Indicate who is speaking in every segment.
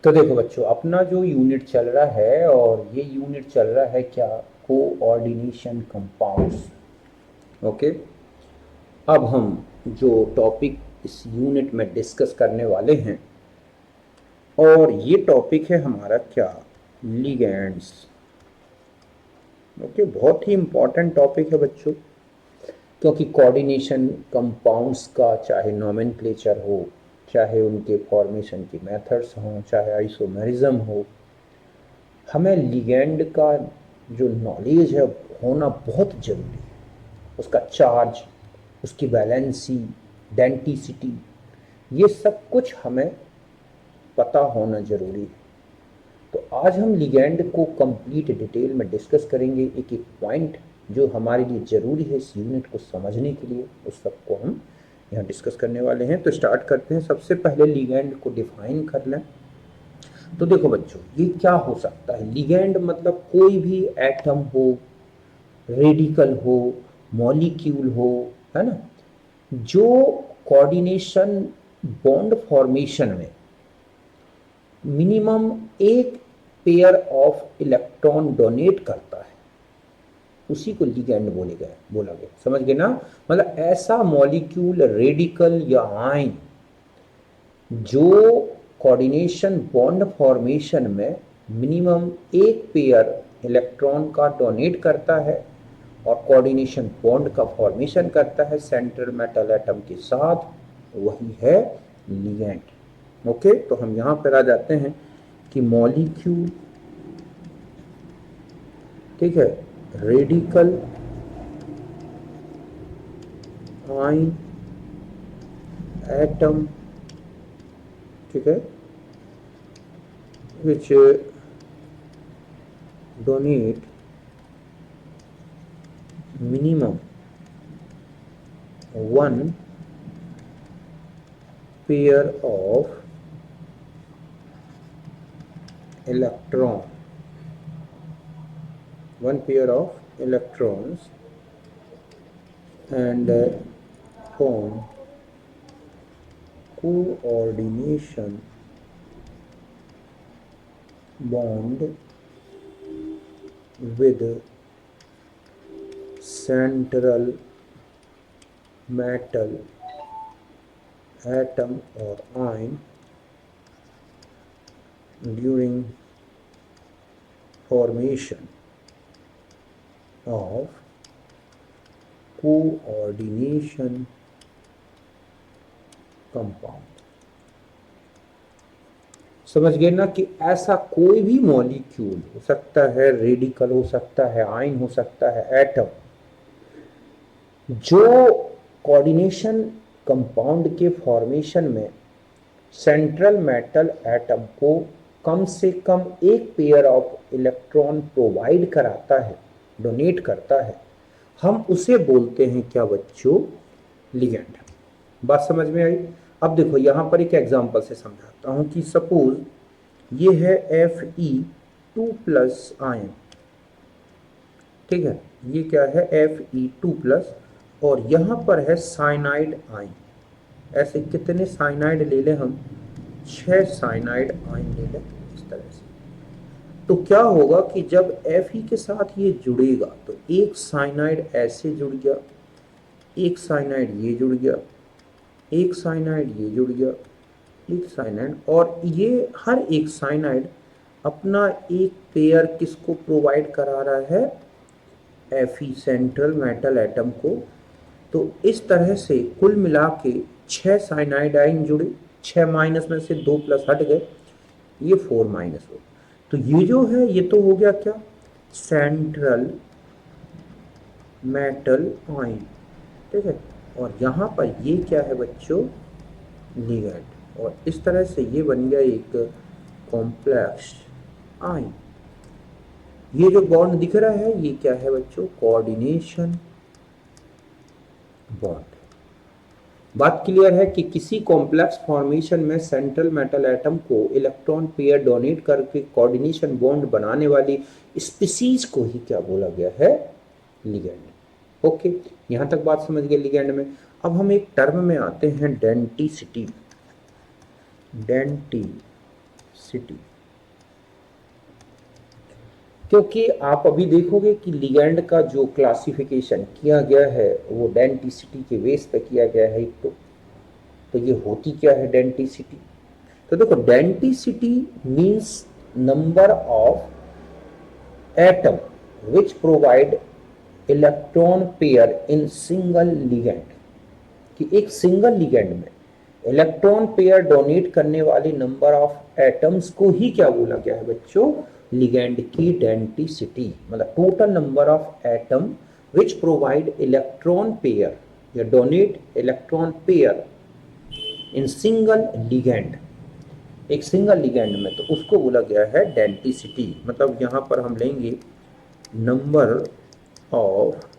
Speaker 1: तो देखो बच्चों, अपना जो यूनिट चल रहा है, और ये यूनिट चल रहा है क्या, कोऑर्डिनेशन कंपाउंड्स। ओके। अब हम जो टॉपिक इस यूनिट में डिस्कस करने वाले हैं, और ये टॉपिक है हमारा क्या, लिगेंड्स। ओके, बहुत ही इंपॉर्टेंट टॉपिक है बच्चों, क्योंकि कोऑर्डिनेशन कंपाउंड्स का चाहे नोमेनक्लेचर हो, चाहे उनके फॉर्मेशन की मेथड्स हों, चाहे आइसोमेरिज्म हो, हमें लिगेंड का जो नॉलेज है होना बहुत ज़रूरी है। उसका चार्ज, उसकी वैलेंसी, डेंटिसिटी, ये सब कुछ हमें पता होना ज़रूरी है। तो आज हम लिगेंड को कंप्लीट डिटेल में डिस्कस करेंगे, एक एक पॉइंट जो हमारे लिए ज़रूरी है इस यूनिट को समझने के लिए, उस सबको हम यहाँ डिस्कस करने वाले हैं। तो स्टार्ट करते हैं। सबसे पहले लिगेंड को डिफाइन कर लें। तो देखो बच्चों, ये क्या हो सकता है, लिगेंड मतलब कोई भी एटम हो, रेडिकल हो, मॉलिक्यूल हो, है ना, जो कोऑर्डिनेशन बॉन्ड फॉर्मेशन में मिनिमम एक पेयर ऑफ इलेक्ट्रॉन डोनेट करता है, उसी को लिगेंड बोला गया। समझ गए ना? मतलब ऐसा मॉलिक्यूल, रेडिकल या आयन, जो कोऑर्डिनेशन बॉन्ड फॉर्मेशन में मिनिमम एक पेयर इलेक्ट्रॉन का डोनेट करता है और कोऑर्डिनेशन बॉन्ड का फॉर्मेशन करता है सेंट्रल मेटल एटम के साथ, वही है लिगेंड। ओके, तो हम यहाँ पर आ जाते हैं कि मॉलिक्यूल, ठीक है, रेडिकल, आयन, एटम, ठीक है, which donate minimum one pair of electron, one pair of electrons, and form coordination bond with central metal atom or ion during formation of coordination compound। समझ गए ना कि ऐसा कोई भी मॉलिक्यूल हो सकता है, रेडिकल हो सकता है, आयन हो सकता है, एटम, जो कोऑर्डिनेशन कंपाउंड के फॉर्मेशन में सेंट्रल मेटल एटम को कम से कम एक पेयर ऑफ इलेक्ट्रॉन प्रोवाइड कराता है, डोनेट करता है, हम उसे बोलते हैं क्या बच्चों, लिगेंड। बात समझ में आई? अब देखो यहाँ पर एक एग्जांपल से समझाता हूँ कि सपोज ये है Fe2+ आयन, ठीक है, ये क्या है, Fe2+, और यहाँ पर है साइनाइड आयन। ऐसे कितने साइनाइड ले लें हम, 6 साइनाइड आयन ले लें इस तरह से। तो क्या होगा कि जब Fe के साथ ये जुड़ेगा तो एक साइनाइड ऐसे जुड़ गया, एक साइनाइड ये जुड़ गया, एक साइनाइड ये जुड़ गया, एक साइनाइड, और ये हर एक साइनाइड अपना एक पेयर किसको प्रोवाइड करा रहा है, Fe सेंट्रल मेटल एटम को। तो इस तरह से कुल मिला के 6 साइनाइड आयन जुड़े, 6 माइनस में से 2 प्लस हट गए, ये 4 माइनस हो। तो ये जो है ये तो हो गया क्या, सेंट्रल मेटल आयन, ठीक है, और यहाँ पर ये क्या है बच्चों, लिगेंड, और इस तरह से ये बन गया एक कॉम्प्लेक्स आयन। ये जो बॉन्ड दिख रहा है ये क्या है बच्चों, कोऑर्डिनेशन बॉन्ड। बात क्लियर है कि किसी कॉम्प्लेक्स फॉर्मेशन में सेंट्रल मेटल एटम को इलेक्ट्रॉन पेयर डोनेट करके कोऑर्डिनेशन बॉन्ड बनाने वाली स्पीसीज को ही क्या बोला गया है, लिगेंड। ओके, यहां तक बात समझ गए लिगेंड में। अब हम एक टर्म में आते हैं, डेंटिसिटी। डेंटिसिटी सिटी, क्योंकि आप अभी देखोगे कि लिगैंड का जो क्लासिफिकेशन किया गया है वो डेंटिसिटी के बेस पे किया गया है। एक तो ये होती क्या है डेंटिसिटी? तो देखो, denticity means number of atom which provide electron pair in single ligand, कि एक सिंगल लिगैंड में इलेक्ट्रॉन पेयर डोनेट करने वाले नंबर ऑफ एटम्स को ही क्या बोला गया है बच्चों? लिगैंड की डेंटिसिटी, मतलब total number of atom which provide electron pair या donate electron pair in single ligand, एक सिंगल लिगैंड में, तो उसको बोला गया है डेंटिसिटी। मतलब यहां पर हम लेंगे number of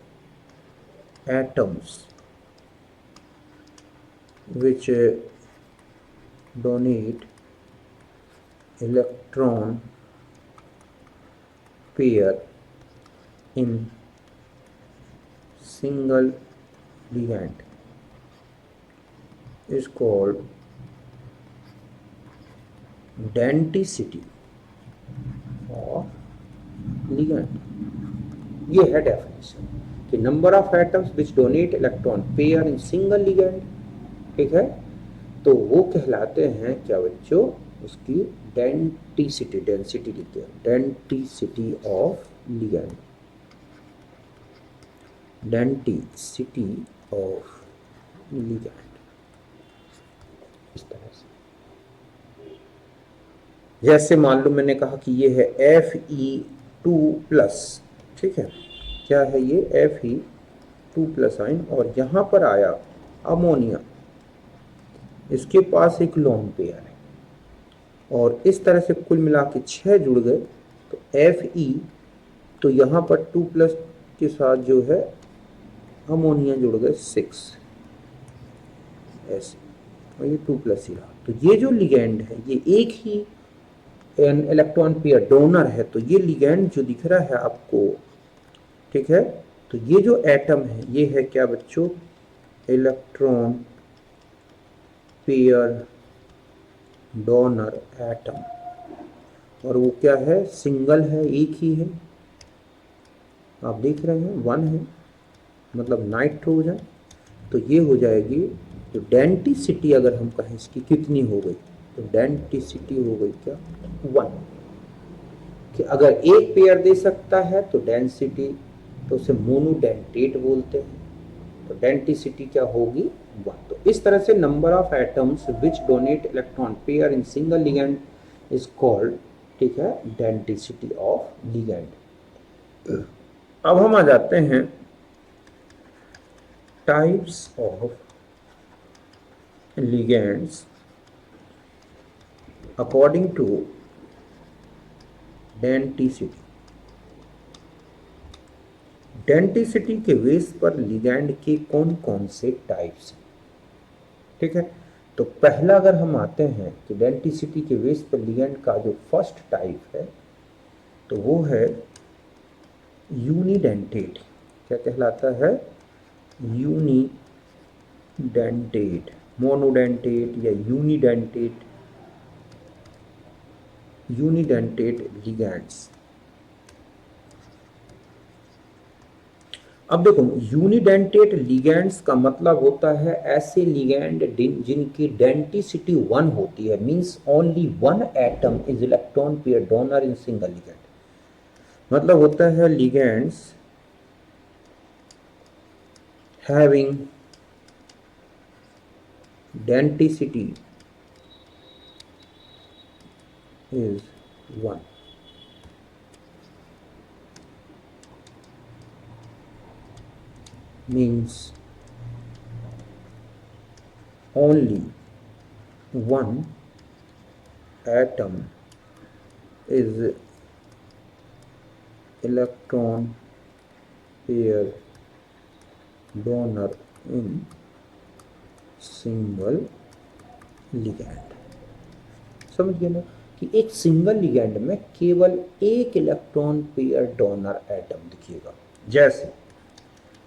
Speaker 1: atoms which donate electron pair in single ligand is called denticity of ligand। ये है डेफिनेशन कि number of atoms which donate electron pair in single ligand, ठीक है, तो वो कहलाते हैं क्या बच्चों? उसकी डेंटिसिटी, डेंसिटी लिखते हैं, denticity of ligand, denticity of ligand, इस तरह से। जैसे मान लो मैंने कहा कि ये है Fe2+, ठीक है, क्या है ये? Fe2+ आयन, और यहां पर आया अमोनिया, इसके पास एक लोन पेयर है, और इस तरह से कुल मिला के 6 जुड़ गए, तो Fe, तो यहाँ पर 2+ के साथ जो है अमोनिया जुड़ गए 6, ऐसे, और ये 2+ ही रहा। तो ये जो लिगैंड है ये एक ही इलेक्ट्रॉन पेयर डोनर है, तो ये लिगैंड जो दिख रहा है आपको, ठीक है, तो ये जो एटम है ये है क्या बच्चों? इलेक्ट्रॉन पेयर डोनर एटम, और वो क्या है? सिंगल है, एक ही है, आप देख रहे हैं 1 है, मतलब नाइट्रोजन। तो ये हो जाएगी, तो डेंटिसिटी अगर हम कहें इसकी कितनी हो गई, तो डेंटिसिटी हो गई क्या? 1। कि अगर एक पेयर दे सकता है तो डेंसिटी, तो उसे मोनोडेंटेट बोलते हैं, तो डेंटिसिटी क्या होगी? 1। तो इस तरह से number of atoms which donate electron pair in single ligand is called, ठीक है, डेंटिसिटी ऑफ लिगैंड। अब हम आ जाते हैं types of ligands according to denticity. Denticity के बेस पर लिगैंड के कौन कौन से टाइप्स हैं, ठीक है। तो पहला अगर हम आते हैं कि डेंटिसिटी के बेस पर लिगैंड का जो फर्स्ट टाइप है, तो वो है यूनिडेंटेट। क्या कहलाता है? यूनिडेंटेट, मोनोडेंटेट या यूनिडेंटेट, यूनिडेंटेट लिगैंड्स। अब देखो, यूनिडेंटेट लिगैंड्स का मतलब होता है ऐसे लिगैंड जिनकी डेंटिसिटी 1 होती है, means only 1 atom is electron pair donor in single ligand. मतलब होता है ligands having denticity is 1, means only 1 atom is electron pair donor in single ligand। समझ गए ना कि एक सिंगल लिगैंड में केवल एक इलेक्ट्रॉन पेयर डोनर एटम दिखेगा। जैसे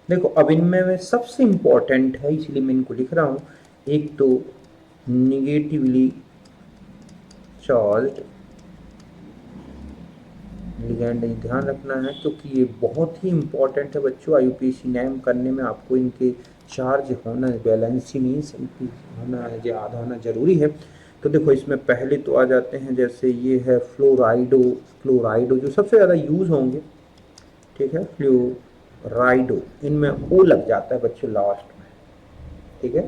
Speaker 1: देखो, अब इनमें में सबसे इंपॉर्टेंट है, इसलिए मैं इनको लिख रहा हूं, एक तो निगेटिवली चार्ज लिगैंड ध्यान रखना है, क्योंकि ये बहुत ही इंपॉर्टेंट है बच्चों। आईयूपीएसी नैम करने में आपको इनके चार्ज होना, वैलेंसी मीन्स इनकी होना जो आधा होना जरूरी है। तो देखो इसमें पहले तो आ जाते हैं, जैसे ये है फ्लोराइडो। फ्लोराइडो जो सबसे ज़्यादा यूज होंगे, ठीक है, फ्लोराइडो, इनमें ओ लग जाता है बच्चों लास्ट में, ठीक है।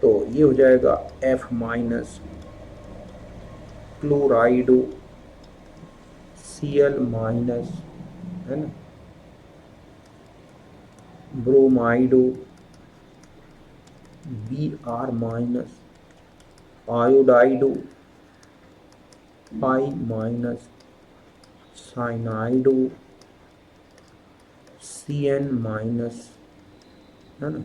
Speaker 1: तो ये हो जाएगा F minus chlorido Cl minus, है ना, bromido Br minus, iodido I minus, cyanido Cn minus, है ना,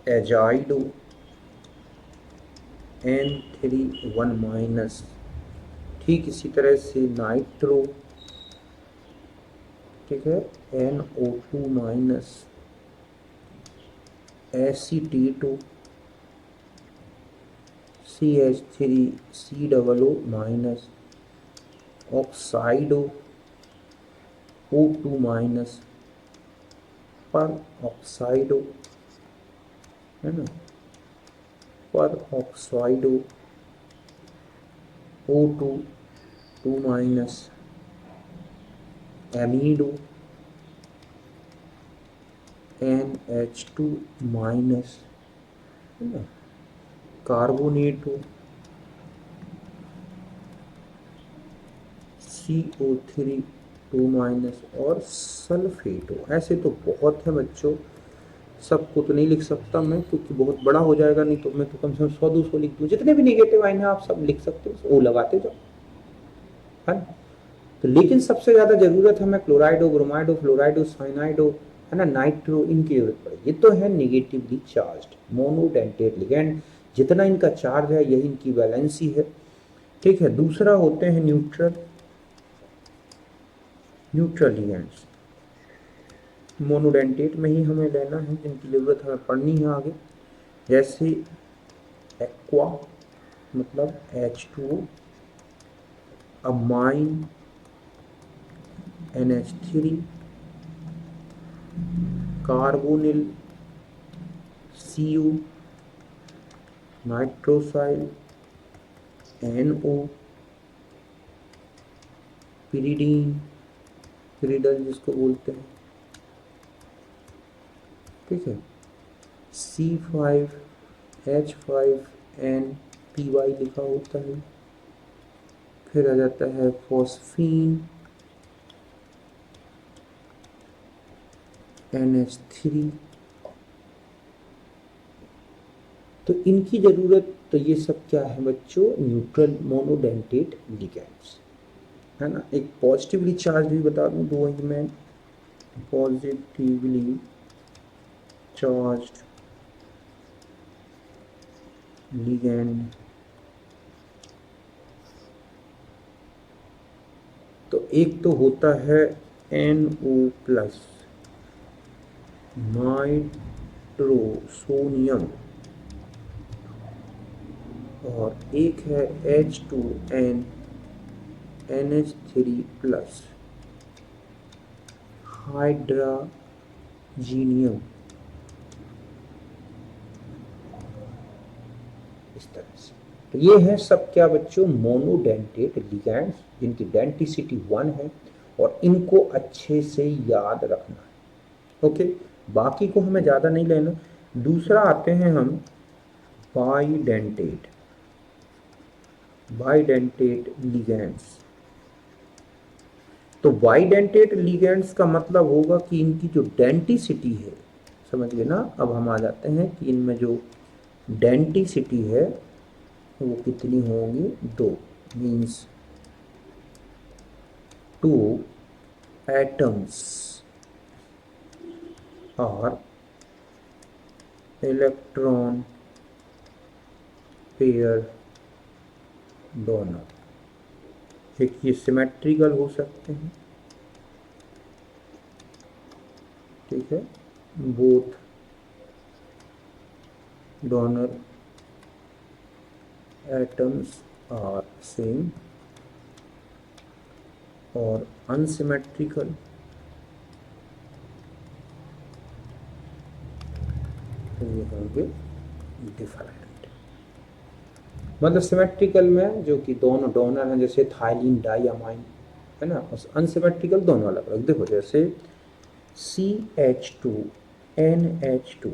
Speaker 1: एजाइडो N3 1 माइनस। ठीक इसी तरह से नाइट्रो, ठीक है, NO2 minus, acetato CH3COO minus, oxido O2 minus, peroxido, है ना, पर ऑक्साइडो O2 2 माइनस, एमीडो NH2 माइनस, है ना, कार्बोनेटो CO3 2 माइनस, और सल्फेटो। ऐसे तो बहुत है बच्चों, सबको तो नहीं लिख सकता मैं, क्योंकि बहुत बड़ा हो जाएगा, नहीं तो मैं तो कम से कम 100-200 लिख दूँ। जितने भी नेगेटिव आयन है आप सब लिख सकते हो, ओ लगाते जाओ, है ना। तो लेकिन सबसे ज्यादा जरूरत है हमें क्लोराइडो, ब्रोमाइडो, फ्लोराइडो, साइनाइडो, है ना, नाइट्रो, इनकी जरूरत पड़े। ये तो है नेगेटिवली चार्ज्ड मोनोडेंटेट लिगैंड, जितना इनका चार्ज है यही इनकी वैलेंसी है, ठीक है। दूसरा होते हैं न्यूट्रल, न्यूट्रल लिगैंड्स, मोनोडेंटेट में ही हमें लेना है, जिनकी जरूरत हमें पड़नी है आगे। जैसे एक्वा मतलब H2O, amine NH3, carbonyl Cu, nitrosyl NO, pyridine, pyridyl जिसको बोलते हैं, ठीक है, C5H5NPy लिखा होता है। फिर आ जाता है फॉस्फीन NH3। तो इनकी जरूरत, तो ये सब क्या है बच्चों, न्यूट्रल मोनोडेंटेट लिगैंड्स, है ना। एक पॉजिटिवली चार्ज भी बता दूं, दो ही मैं, पॉजिटिवली चार्ज्ड लिगैंड, तो एक तो होता है NO प्लस नाइट्रोसोनियम, और एक है H2N NH3 प्लस हाइड्राजीनियम, इस तरह से। तो ये है सब क्या बच्चों, मोनोडेंटेट लिगैंड्स, जिनकी डेंटिसिटी 1 है, और इनको अच्छे से याद रखना है, ओके। बाकी को हमें ज़्यादा नहीं लेना। दूसरा आते हैं हम बाइडेंटेट, बाइडेंटेट लिगैंड्स। तो बाइडेंटेट लिगैंड्स का मतलब होगा कि इनकी जो डेंटिसिटी है, समझ गए ना। अब हम आ जाते हैं कि इनमें जो डेंटिसिटी है वो कितनी होंगी, 2, मीन्स 2 एटम्स और इलेक्ट्रॉन पेयर डोनर। एक ये सिमेट्रिकल हो सकते हैं, ठीक है, both donor atoms are same और unsymmetrical ये होंगे डिफरेंट। मतलब सिमेट्रिकल में जो कि दोनों डोनर हैं, जैसे थाइलिन डाइअमाइन है ना, उस अनसिमेट्रिकल दोनों अलग अलग। देखो जैसे CH2NH2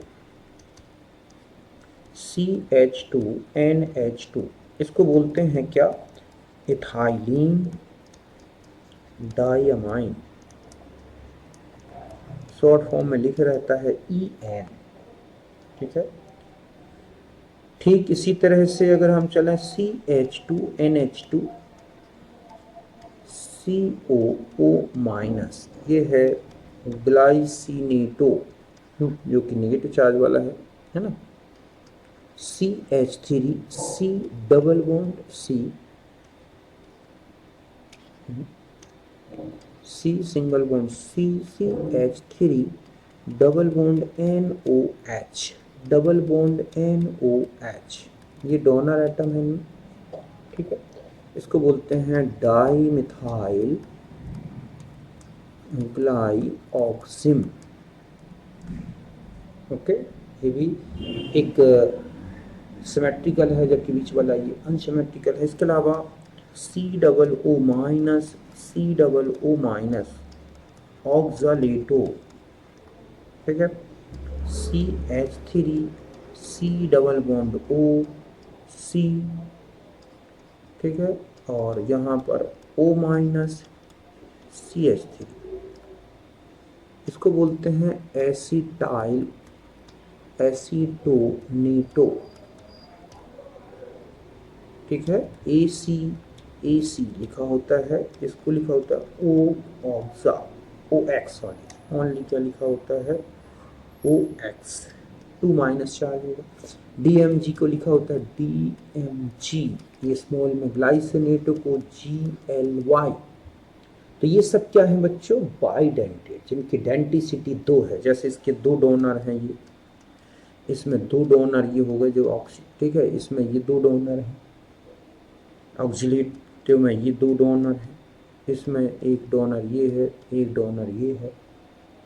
Speaker 1: CH2NH2 इसको बोलते हैं क्या, इथाइलिन डाइअमाइन, शॉर्ट फॉर्म में लिख रहता है EN। ठीक है, ठीक इसी तरह से अगर हम चलें CH2NH2 COO माइनस, ये है ग्लाइसिनेटो जो कि नेगेटिव चार्ज वाला है ना। CH3 C double bond C single bond CH3 double bond NOH double bond NOH, ये डोनर एटम है। ठीक है, इसको बोलते हैं डाई मिथाइल ग्लाइऑक्सिम। ओके, ये भी एक सिमेट्रिकल है, जबकि बीच वाला ये अनसिमेट्रिकल है। इसके अलावा COO माइनस ऑक्सालेटो। ठीक है, CH3 C double bond O C। ठीक है, और यहाँ पर O माइनस CH3, इसको बोलते हैं एसिटाइल एसीटोनेटो। ठीक है, AC लिखा होता है, इसको लिखा होता है OX, सॉरी ओनली क्या लिखा होता है OX, 2 माइनस चार्ज होगा। DMG को लिखा होता है DMG, ये स्मॉल में, ग्लाइसिनेटो को GLY। तो ये सब क्या है बच्चों, बाइडेंटेट, जिनकी डेंटिसिटी 2 है। जैसे इसके 2 डोनर हैं, ये इसमें 2 डोनर ये हो गए जो ऑक्सी, ठीक है, इसमें ये 2 डोनर हैं, ऑक्सीलेटिव में ये 2 डोनर हैं, इसमें एक डोनर ये है, एक डोनर ये है।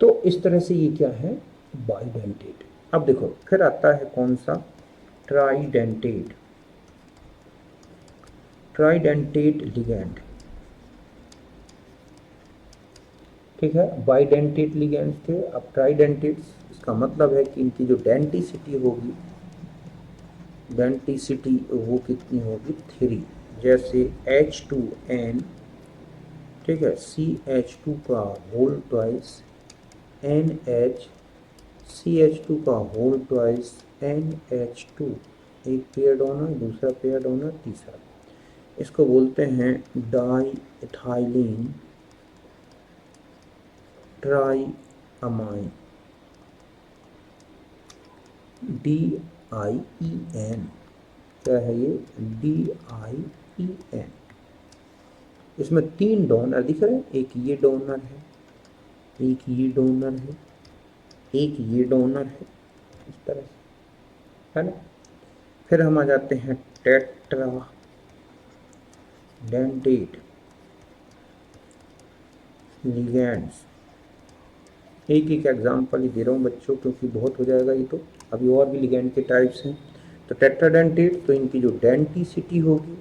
Speaker 1: तो इस तरह से ये क्या है, बाइडेंटेट। अब देखो फिर आता है कौन सा, ट्राइडेंटेट। Tridentate ligand. ठीक है, बाइडेंटेट लिगैंड थे, अब ट्राइडेंटेट, इसका मतलब है कि इनकी जो डेंटिसिटी होगी, डेंटिसिटी वो कितनी होगी, 3। जैसे H2N, ठीक है, CH2 का होल ट्वाइस NH, CH2 का होल ट्वाइस NH2, एक पेयर डोनर, दूसरा पेयर डोनर, तीसरा। इसको बोलते हैं डाई इथाइलिन ट्राइअमाइन, DIEN। क्या है ये, DIEN। इसमें 3 डोनर दिख रहे हैं, एक ये डोनर है, एक ये डोनर है, एक ये डोनर है, इस तरह से, है ना। फिर हम आ जाते हैं टेट्रा डेंटेट लिगैंड्स। एक एक एग्जाम्पल ही दे रहा हूँ बच्चों, क्योंकि बहुत हो जाएगा ये तो। अभी और भी लिगैंड के टाइप्स हैं। तो टेट्राडेंटेट, तो इनकी जो डेंटिसिटी होगी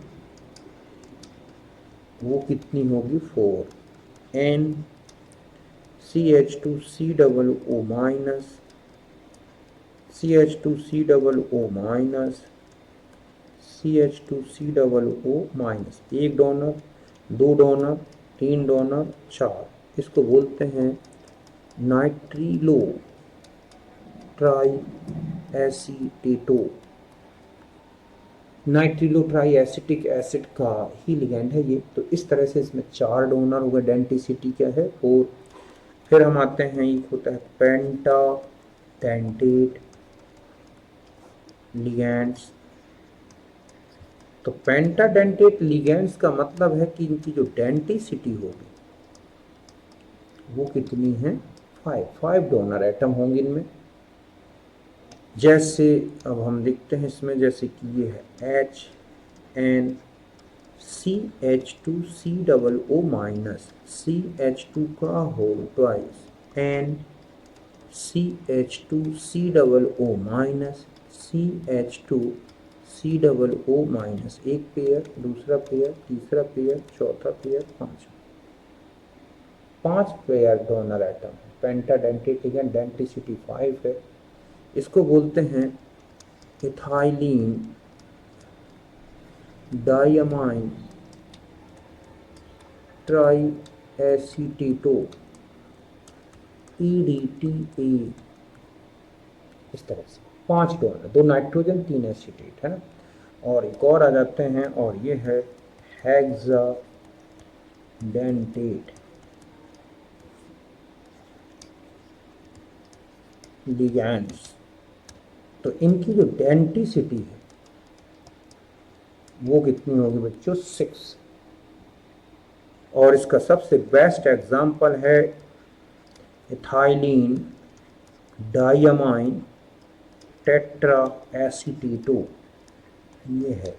Speaker 1: वो कितनी होगी, 4। N CH2 C double O minus, CH2 C double O minus, CH2 C double O minus, एक डोनर, 2 डोनर, 3 डोनर, 4। इसको बोलते हैं नाइट्रिलो ट्राई एसीटेटो। नाइट्रिलो ट्राई एसिटिक एसिड का ही लिगैंड है ये। तो इस तरह से इसमें 4 डोनर हो गए, डेंटिसिटी क्या है, 4। फिर हम आते हैं, एक होता है पेंटाडेंटेट लिगैंड्स। तो पेंटाडेंटेट लिगैंड्स का मतलब है कि इनकी जो डेंटिसिटी होगी वो कितनी है, 5 डोनर एटम होंगे इनमें। जैसे अब हम देखते हैं इसमें, जैसे कि ये है H and CH2COO minus CH2 का whole twice and CH2COO minus CH2COO minus, एक पेयर, दूसरा पेयर, तीसरा पेयर, चौथा पेयर, पांच पेयर डोनर एटम है। पेंटाडेंटेट लिगेंड, डेंसिटी 5 है। इसको बोलते हैं ethylene diamine tri acetato EDTA। इस तरह से 5 डोनर, 2 नाइट्रोजन 3 एसीटेट, है ना। और एक और आ जाते हैं और ये है हेक्साडेंटेट लिगैंड्स। तो इनकी जो डेंसिटी है वो कितनी होगी बच्चों? 6। और इसका सबसे बेस्ट एग्जाम्पल है इथाइलिन डायमाइन टेट्रा एसीटेटो, ये है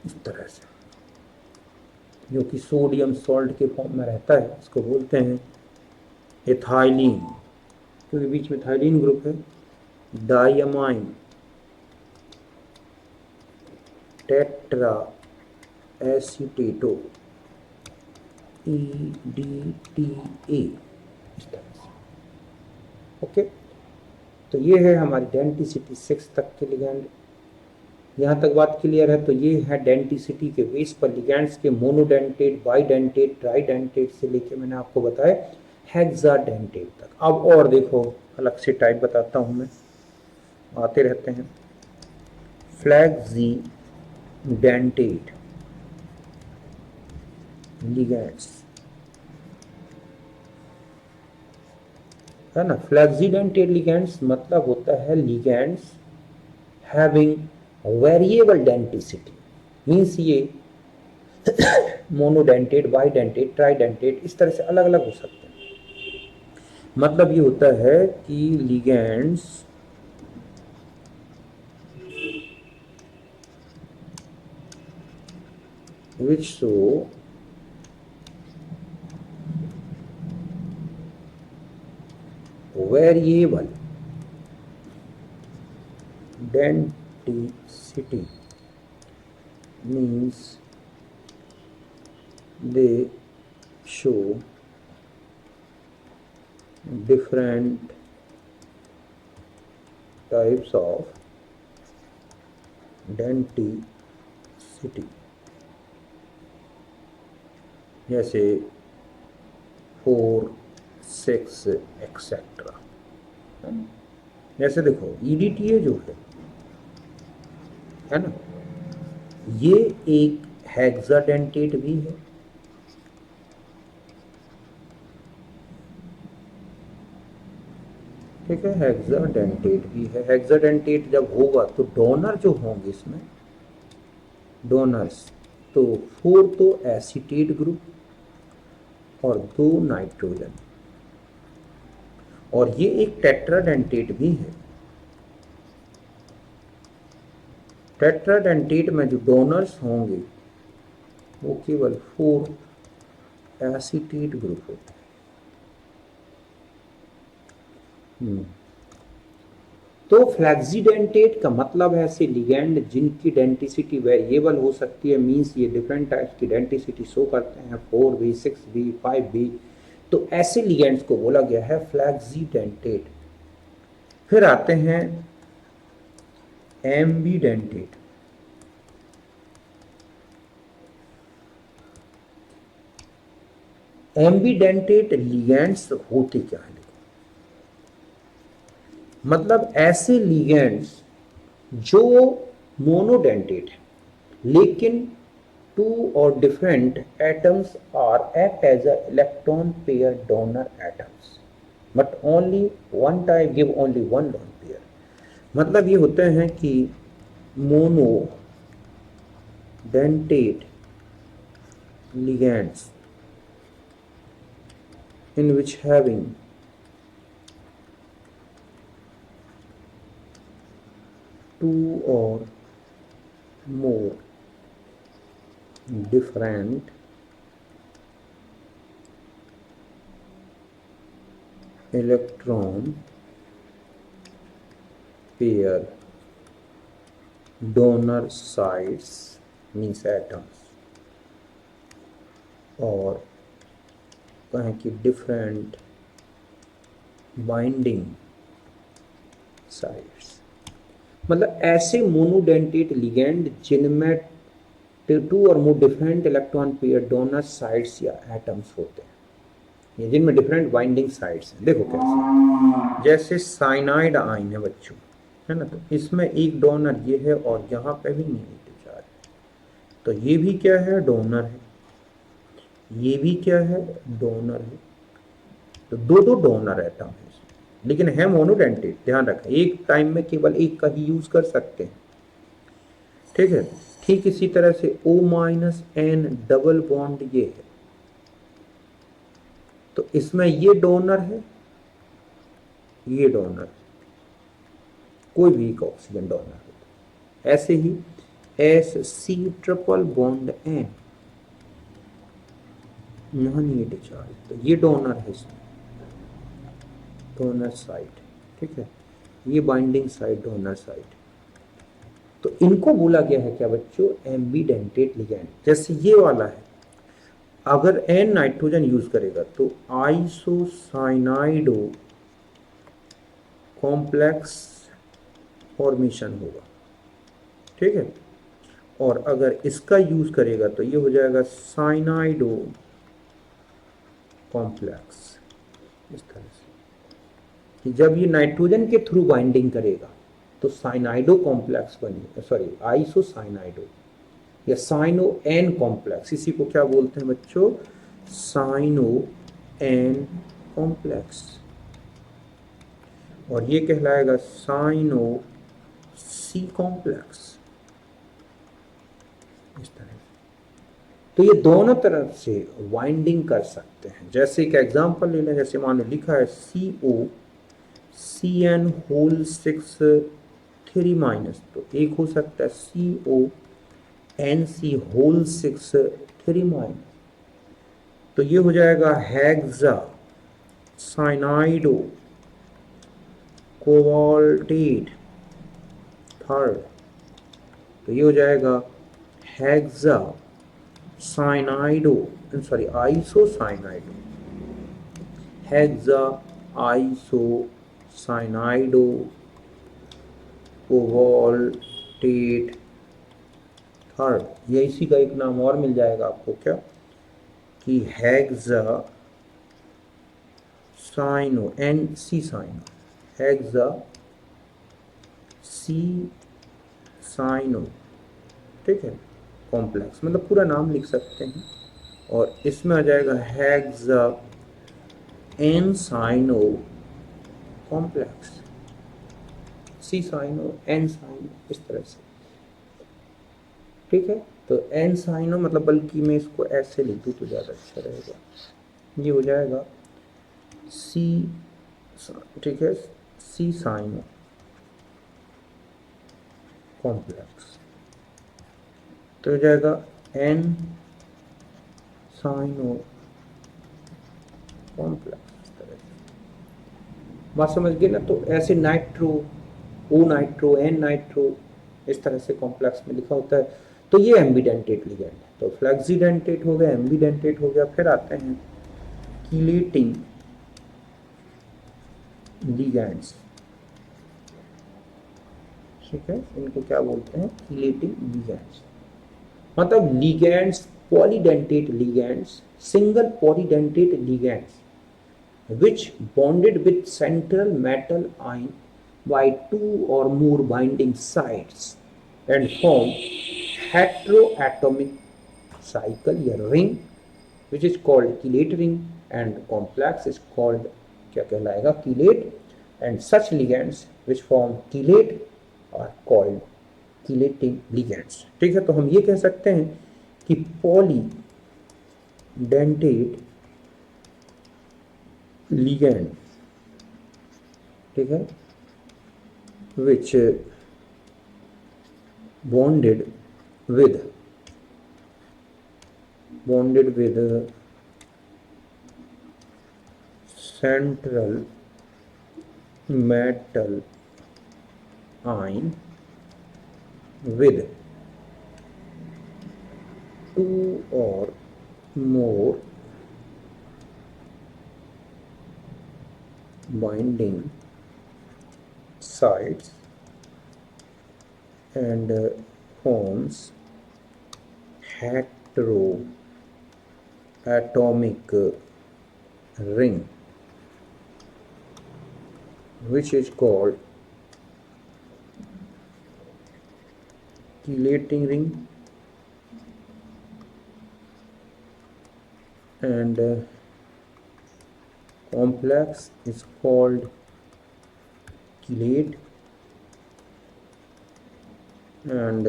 Speaker 1: इस तरह से, जो कि सोडियम सॉल्ट के फॉर्म में रहता है। इसको बोलते हैं इथाइलिन, क्योंकि बीच में थाइलिन ग्रुप है। डायमाइन टेट्रा एसीटेटो EDTA, इस तरह से। ओके, तो ये है हमारी डेंसिटी 6 तक के लिगैंड। यहाँ तक बात क्लियर है। तो ये है डेंसिटी के बेस पर लिगैंड्स के मोनोडेंटेट, बाइडेंटेट, ट्राइडेंटेट से लेके मैंने आपको बताया हेक्साडेंटेट तक। अब और देखो, अलग से टाइप बताता हूँ मैं, आते रहते हैं। फ्लैक्सीडेंटेट लिगैंड्स, है ना। फ्लैक्सीडेंटेट लिगैंड्स मतलब होता है ligands having variable density, means ये मोनोडेंटेट, बाइडेंटेट, ट्राइडेंटेट इस तरह से अलग अलग हो सकते हैं। मतलब ये होता है कि ligands which show variable density means they show different types of density, जैसे 4, 6 एक्सेट्रा। जैसे देखो EDTA जो है ना, ये एक हेक्साडेंटेट भी है, ठीक है, हेक्साडेंटेट भी है। हेक्साडेंटेट जब होगा तो डोनर जो होंगे इसमें, डोनर्स, तो 4 तो एसीटेट ग्रुप और 2 नाइट्रोजन। और ये एक टेट्राडेंटेट भी है। टेट्राडेंटेट में जो डोनर्स होंगे वो केवल 4 एसीटेट ग्रुप होते हैं। तो फ्लैक्सीडेंटेट का मतलब है ऐसे लिगैंड जिनकी डेंसिटी वेरिएबल हो सकती है, मींस ये डिफरेंट टाइप्स की डेंसिटी शो करते हैं, 4B, 6B, 5B। तो ऐसे लिगैंड्स को बोला गया है फ्लैक्सीडेंटेट। फिर आते हैं एम्बीडेंटेट। एम्बीडेंटेट लिगैंड्स होते क्या है? मतलब ऐसे लिगैंड्स जो मोनोडेंटेट है, लेकिन 2 और different atoms are act as a electron pair donor atoms, but only one type give only one lone pair. मतलब ये होते हैं कि monodentate ligands in which having two or more different electron pair donor sites means atoms, और कहें कि different binding sites, मतलब ऐसे मोनोडेंटेट लिगेंड जिनमें टू और more different electron pair donor sites या एटम्स होते हैं, ये जिनमें डिफरेंट बाइंडिंग साइट्स हैं। देखो कैसे, जैसे साइनाइड आयन है बच्चों, है ना, तो इसमें एक डोनर ये है और यहाँ पे भी नेगेटिव चार्ज है, तो ये भी क्या है, डोनर है, ये भी क्या है, डोनर है, तो दो दो डोनर एटम है, लेकिन है मोनोडेंटेट, ध्यान रखें, एक टाइम में केवल एक का ही यूज कर सकते हैं, ठीक है। ठीक इसी तरह से O-N डबल बॉन्ड ये है, तो इसमें ये डोनर है, ये डोनर, कोई भी एक ऑक्सीजन डोनर है। ऐसे ही Sc ट्रिपल बॉन्ड N, यहां नेगेटिव चार्ज, तो ये डोनर है, इसमें डोनर साइट, ठीक है, ये बाइंडिंग साइट डोनर साइट, तो इनको बोला गया है क्या बच्चों, एम्बीडेंटेट लिगैंड। जैसे ये वाला है, अगर N नाइट्रोजन यूज करेगा तो आइसोसाइनाइडो कॉम्प्लेक्स फॉर्मेशन होगा, ठीक है, और अगर इसका यूज करेगा तो ये हो जाएगा साइनाइडो कॉम्प्लेक्स, इस तरह से कि जब ये नाइट्रोजन के थ्रू बाइंडिंग करेगा तो साइनाइडो कॉम्प्लेक्स बनेगा, सॉरी आइसोसाइनाइडो या साइनो एन कॉम्प्लेक्स, इसी को क्या बोलते हैं बच्चों, साइनो एन कॉम्प्लेक्स, और ये कहलाएगा साइनो सी कॉम्प्लेक्स, इस तरह से। तो ये दोनों तरफ से वाइंडिंग कर सकते हैं। जैसे एक एग्जांपल ले लें, जैसे मान लो लिखा है COCN होल 6 3 माइनस, तो एक हो सकता है CONC होल 6 3 माइनस, तो ये हो जाएगा हेक्सा साइनाइडो कोबाल्टेट थर्ड, तो ये हो जाएगा hexa cyanido, sorry isocyanido, hexa isocyanido cobaltate third, ये इसी का एक नाम और मिल जाएगा आपको, क्या कि hexa cyano NC cyano, hexa C cyano, ठीक है, कॉम्प्लेक्स, मतलब पूरा नाम लिख सकते हैं, और इसमें आ जाएगा हेक्सा एन साइनो कॉम्प्लेक्स, सी साइनो एन साइनो, इस तरह से, ठीक है। तो एन साइनो मतलब, बल्कि मैं इसको ऐसे लिख दूँ तो ज़्यादा अच्छा रहेगा, ये हो जाएगा सी, ठीक है, सी साइनो कॉम्प्लेक्स, तो हो जाएगा एन साइनो कॉम्प्लेक्स, बात समझ गए ना। तो ऐसे नाइट्रो, ओ नाइट्रो, एन नाइट्रो, इस तरह से कॉम्प्लेक्स में लिखा होता है, तो ये एम्बीडेंटेट लिगैंड है। तो फ्लेक्सीडेंटेट हो गया, एम्बीडेंटेट हो गया, फिर आते हैं कीलेटिंग लिगैंड्स, ठीक है, इनको क्या बोलते हैं, कीलेटिंग लिगैंड्स, मतलब ligands, polydentate ligands, single polydentate ligands which bonded with central metal ion by two or more binding sites and form heteroatomic cycle या ring which is called chelate ring, and complex is called क्या कहलाएगा, chelate, and such ligands which form chelate are called chelating ligands, ठीक है। तो हम ये कह सकते हैं कि पॉलीडेंटेट ligand, ठीक है, which bonded with central metal ion with two or more binding sites and forms heteroatomic ring, which is called chelating ring, and complex is called chelate, and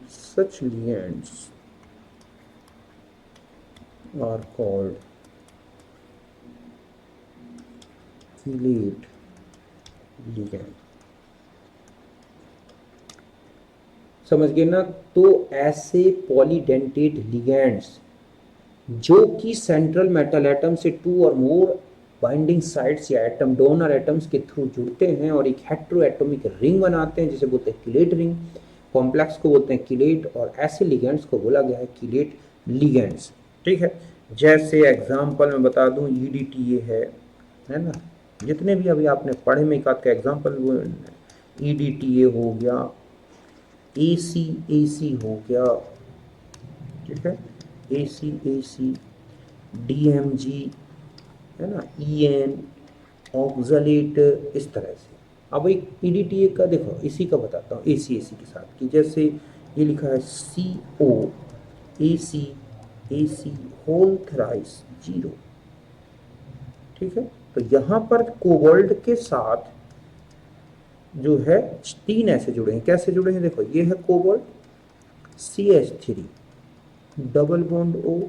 Speaker 1: such ligands are called chelate ligand। समझ गए ना? तो ऐसे polydentate ligands जो कि central metal atom से to और मोर binding sites या एटम डोनर एटम्स के थ्रू जुड़ते हैं और एक हेट्रो एटॉमिक रिंग बनाते हैं जिसे बोलते हैं किलेट रिंग। कॉम्प्लेक्स को बोलते हैं किलेट, और ऐसे लिगेंड्स को बोला गया है किलेट लिगेंड्स। ठीक है, जैसे एग्जांपल मैं बता दूं, ईडीटीए है ना, जितने भी अभी आपने पढ़े में एक आध का एग्जांपल, वो ईडीटीए हो गया, एसी हो गया, ठीक है, एसी, डीएमजी, है ना, ईएन, ऑक्सलेट, इस तरह से। अब एक ईडीटीए का देखो, इसी का बताता हूँ एसी के साथ, कि जैसे ये लिखा है CO एसी होल थ्राइस 0। ठीक है, तो यहाँ पर कोबाल्ट के साथ जो है 3 ऐसे जुड़े हैं। कैसे जुड़े हैं? देखो, ये है cobalt, CH3 double bond O,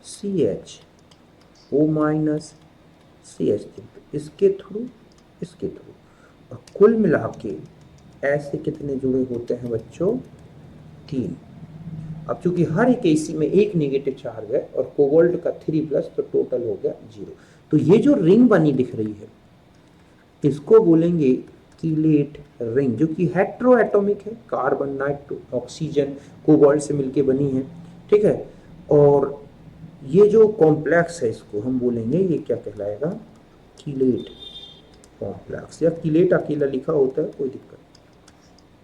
Speaker 1: CH O minus CH3, इसके थ्रू, इसके थ्रू, और कुल मिला के ऐसे कितने जुड़े होते हैं बच्चों? 3। अब चूंकि हर एक एसी में एक नेगेटिव चार्ज है और कोबाल्ट का 3+, तो टोटल हो गया 0। तो ये जो रिंग बनी दिख रही है इसको बोलेंगे कीलेट रिंग, जो कि हेट्रोएटॉमिक है, कार्बन, नाइट्रो, ऑक्सीजन, कोबाल्ट से मिलके बनी है। ठीक है, और ये जो कॉम्प्लेक्स है इसको हम बोलेंगे, ये क्या कहलाएगा? कीलेट कॉम्प्लेक्स, या कीलेट अकेला लिखा होता है, कोई दिक्कत नहीं,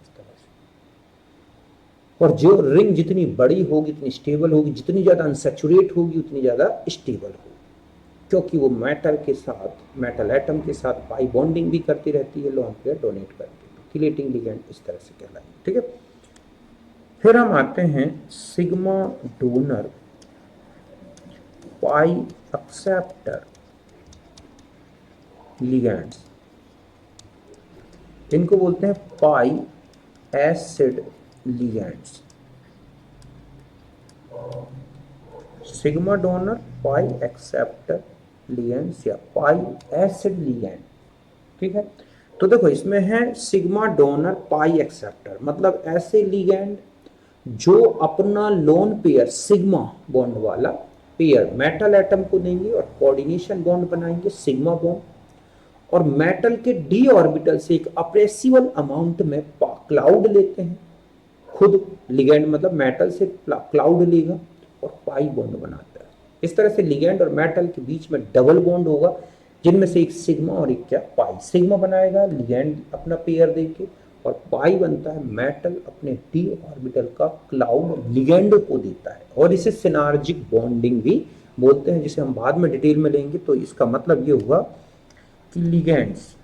Speaker 1: इस तरह से। और जो रिंग जितनी बड़ी होगी उतनी स्टेबल होगी, जितनी ज्यादा अनसेचुरेट होगी उतनी ज्यादा स्टेबल होगी, क्योंकि वो मेटल के साथ, मेटल एटम के साथ पाई बॉन्डिंग भी करती रहती है, लोन पेयर डोनेट करती है। किलेटिंग लिगेंड इस तरह से कहलाएंगे। ठीक है, फिर हम आते हैं sigma donor pi acceptor ligands, इनको बोलते हैं pi acid ligands. Sigma donor pi acceptor ligands या पाई एसिड लिगेंड। ठीक है, तो देखो इसमें है सिग्मा डोनर पाई एक्सेप्टर, मतलब ऐसे लिगेंड जो अपना लोन पेयर सिग्मा बॉन्ड वाला पेयर मेटल एटम को देंगे और कोऑर्डिनेशन बॉन्ड बनाएंगे सिग्मा बॉन्ड, और मेटल के डी ऑर्बिटल से एक अप्रेसिबल अमाउंट में क्लाउड लेते हैं। खुद लिगेंड मतलब मेटल से क्लाउड लेगा और पाई बॉन्ड बनाता है। इस तरह से लिगेंड और मेटल के बीच में डबल बॉन्ड होगा, जिनमें से एक सिग्मा और एक क्या, पाई। सिग्मा बनाएगा लिगेंड अपना पेयर देके, और पाई बनता है मेटल अपने डी ऑर्बिटल का क्लाउड लिगेंड को देता है, और इसे सिनार्जिक बॉन्डिंग भी बोलते हैं, जिसे हम बाद में डिटेल में लेंगे। तो इसका मतलब ये हुआ कि लिगेंड्स,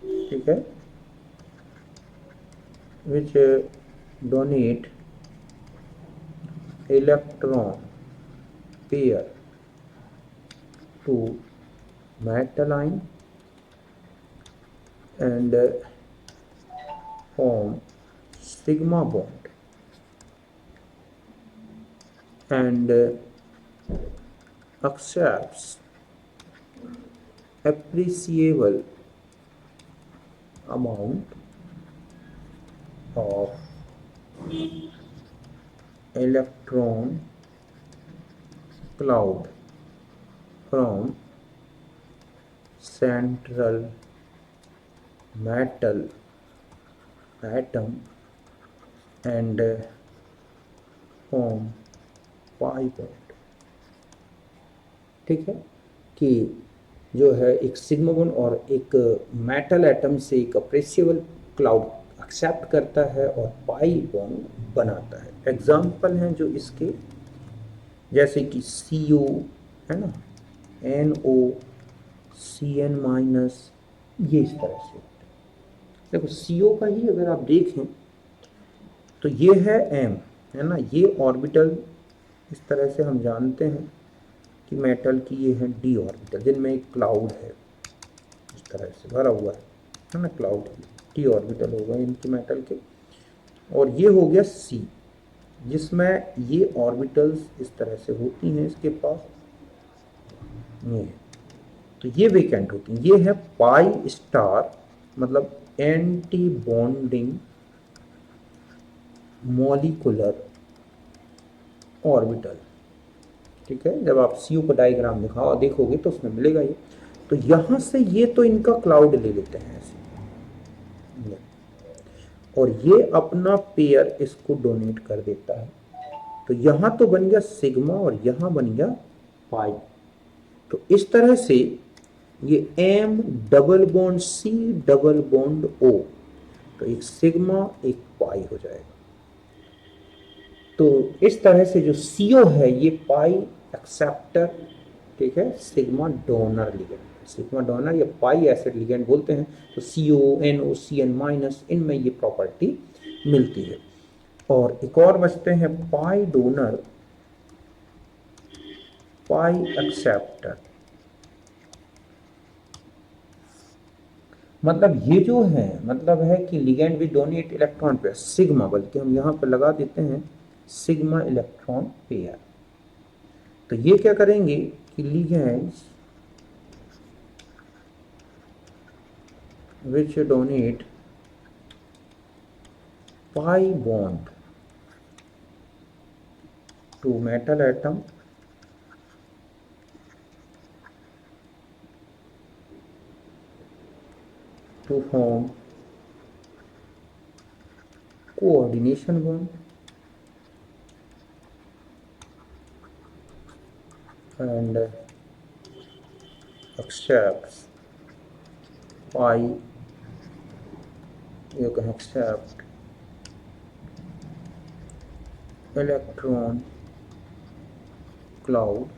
Speaker 1: ठीक है, which donate electron pair to metal ion and form sigma bond and accepts appreciable amount of electron cloud from central metal atom and form pi bond। ठीक है कि जो है एक सिग्मा बॉन्ड और एक मेटल एटम से एक अप्रेसिएबल क्लाउड एक्सेप्ट करता है और पाई बॉन्ड बनाता है। एग्जाम्पल हैं जो इसके, जैसे कि CO है ना, NO, CN माइनस, ये इस तरह से। देखो CO का ही अगर आप देखें तो ये है M, है ना, ये ऑर्बिटल इस तरह से हम जानते हैं कि मेटल की ये है D ऑर्बिटल जिनमें एक क्लाउड है इस तरह से भरा हुआ है ना, क्लाउड D ऑर्बिटल हो गए इनके मेटल के। और ये हो गया C जिसमें ये ऑर्बिटल्स इस तरह से होती हैं इसके पास, ये तो ये वेकेंट होती हैं। ये है पाई स्टार मतलब एंटी बॉन्डिंग मॉलिक्यूलर ऑर्बिटल। ठीक है, जब आप CO का डायग्राम देखोगे तो उसमें मिलेगा ये। तो यहां से ये तो इनका क्लाउड ले लेते हैं ऐसे, और ये अपना पेयर इसको डोनेट कर देता है। तो यहां तो बन गया सिग्मा और यहां बन गया पाई। तो इस तरह से ये M double bond C double bond O, तो एक सिग्मा एक पाई हो जाएगा। तो इस तरह से जो CO है ये पाई एक्सेप्टर, ठीक है, sigma donor ligand, sigma donor या पाई एसिड लिगेंड बोलते हैं। तो CO, NO, CN माइनस, इनमें ये प्रॉपर्टी मिलती है। और एक और बचते हैं पाई डोनर, पाई एक्सेप्टर। मतलब ये जो है मतलब है कि ligand with donate electron pair sigma, बल्कि हम यहां पर लगा देते हैं सिग्मा इलेक्ट्रॉन पेयर। तो ये क्या करेंगे कि ligands which donate pi bond to metal atom to form coordination bond and accepts pi, you can accept electron cloud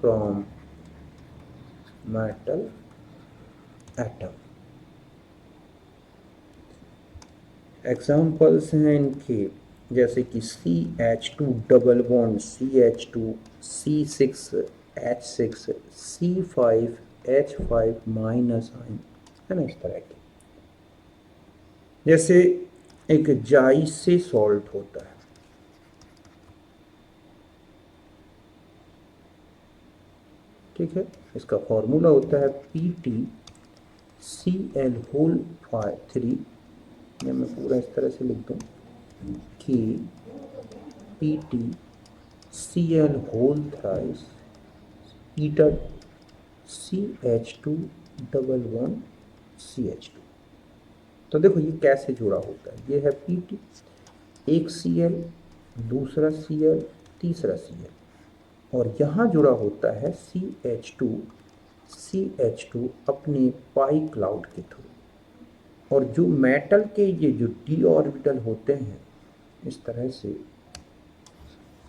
Speaker 1: from metal atom। Examples हैं इनके, जैसे कि CH2 double bond CH2, C6H6, C5H5 minus ion, है ना, इस तरह के। जैसे एक जाई से सॉल्ट होता है, ठीक है, इसका फॉर्मूला होता है PtCl3। या मैं पूरा इस तरह से लिख दूं कि PtCl3 eater CH2 double bond CH2। तो देखो ये कैसे जुड़ा होता है, ये है Pt, एक Cl, दूसरा Cl, तीसरा Cl, और यहाँ जुड़ा होता है CH2 अपने पाई क्लाउड के थ्रू। और जो मेटल के ये जो D ऑर्बिटल होते हैं इस तरह से,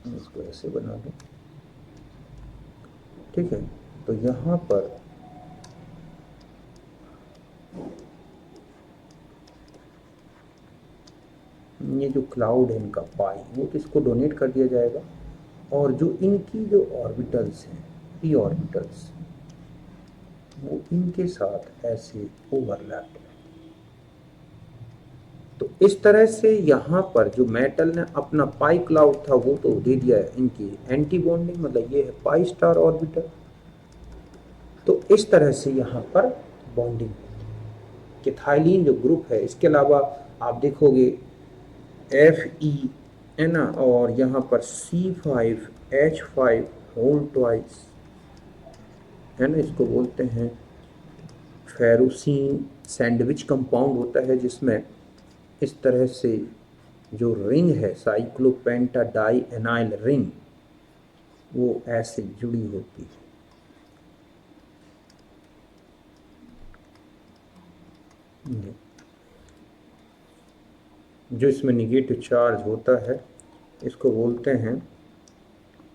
Speaker 1: इसको ऐसे बना दो, ठीक है। तो यहाँ पर ये जो क्लाउड है इनका पाई, वो तो इसको डोनेट कर दिया जाएगा। और जो इनकी जो ऑर्बिटल्स हैं P ऑर्बिटल्स, वो इनके साथ ऐसे ओवरलैप है। तो इस तरह से यहाँ पर जो मेटल ने अपना पाई क्लाउड था वो तो दे दिया है इनकी एंटी बॉन्डिंग, मतलब ये है पाई स्टार ऑर्बिटल। तो इस तरह से यहाँ पर बॉन्डिंग एथिलीन जो ग्रुप है, इसके अलावा आप देखोगे Fe है ना, और यहाँ पर C5H5 होल ट्वाइस है ना, इसको बोलते हैं फेरुसीन सैंडविच कंपाउंड होता है, जिसमें इस तरह से जो रिंग है साइक्लोपेंटाडाई एनाइल रिंग, वो ऐसे जुड़ी होती है। जो इसमें निगेटिव चार्ज होता है इसको बोलते हैं,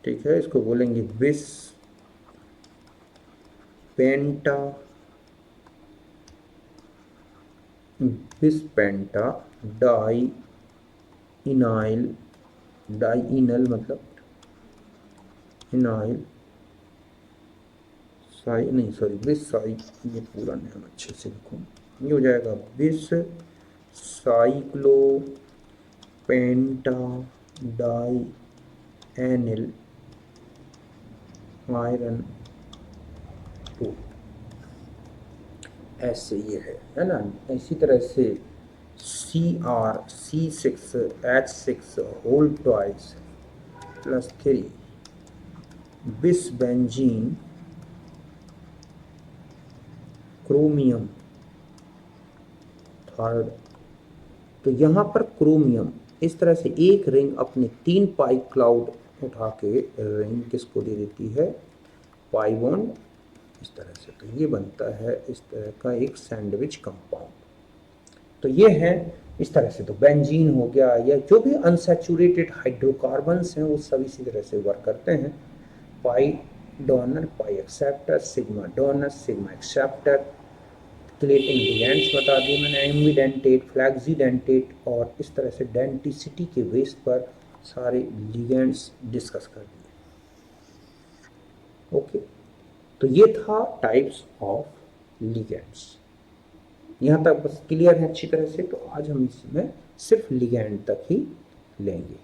Speaker 1: ठीक है, इसको बोलेंगे बिस पेंटा डाई इनाइल, डाई इनल मतलब इनाइल साई नहीं, सॉरी बिस साई, ये पूरा नाम अच्छे से लिखो, ये हो जाएगा बिस साइक्लो पेंटा डाई एनिल आयरन 2, ऐसे ये है ना। इसी तरह से CrC6H6 होल ट्वाइस +3 बिस बेंजीन क्रोमियम थर्ड। तो यहाँ पर क्रोमियम इस तरह से एक रिंग अपने 3 पाई क्लाउड उठा के रिंग किसको दे देती है, पाई बॉन्ड, इस तरह से। तो ये बनता है इस तरह का एक सैंडविच कंपाउंड। तो ये है इस तरह से। तो बेंजीन हो गया, या जो भी अनसैचुरेटेड हाइड्रोकार्बन्स हैं वो सब इसी तरह से वर्क करते हैं। Pi donor, pi acceptor, sigma donor, sigma acceptor. Chelating ligands बता दिए मैंने, एम्बिडेंटेट, फ्लैक्सीडेंटेट, और इस तरह से डेंटिसिटी के बेस पर सारे लिगैंड्स डिस्कस कर दिए। ओके, तो ये था टाइप्स ऑफ लिगैंड्स। यहाँ तक बस क्लियर है अच्छी तरह से। तो आज हम इसमें सिर्फ लिगैंड तक ही लेंगे।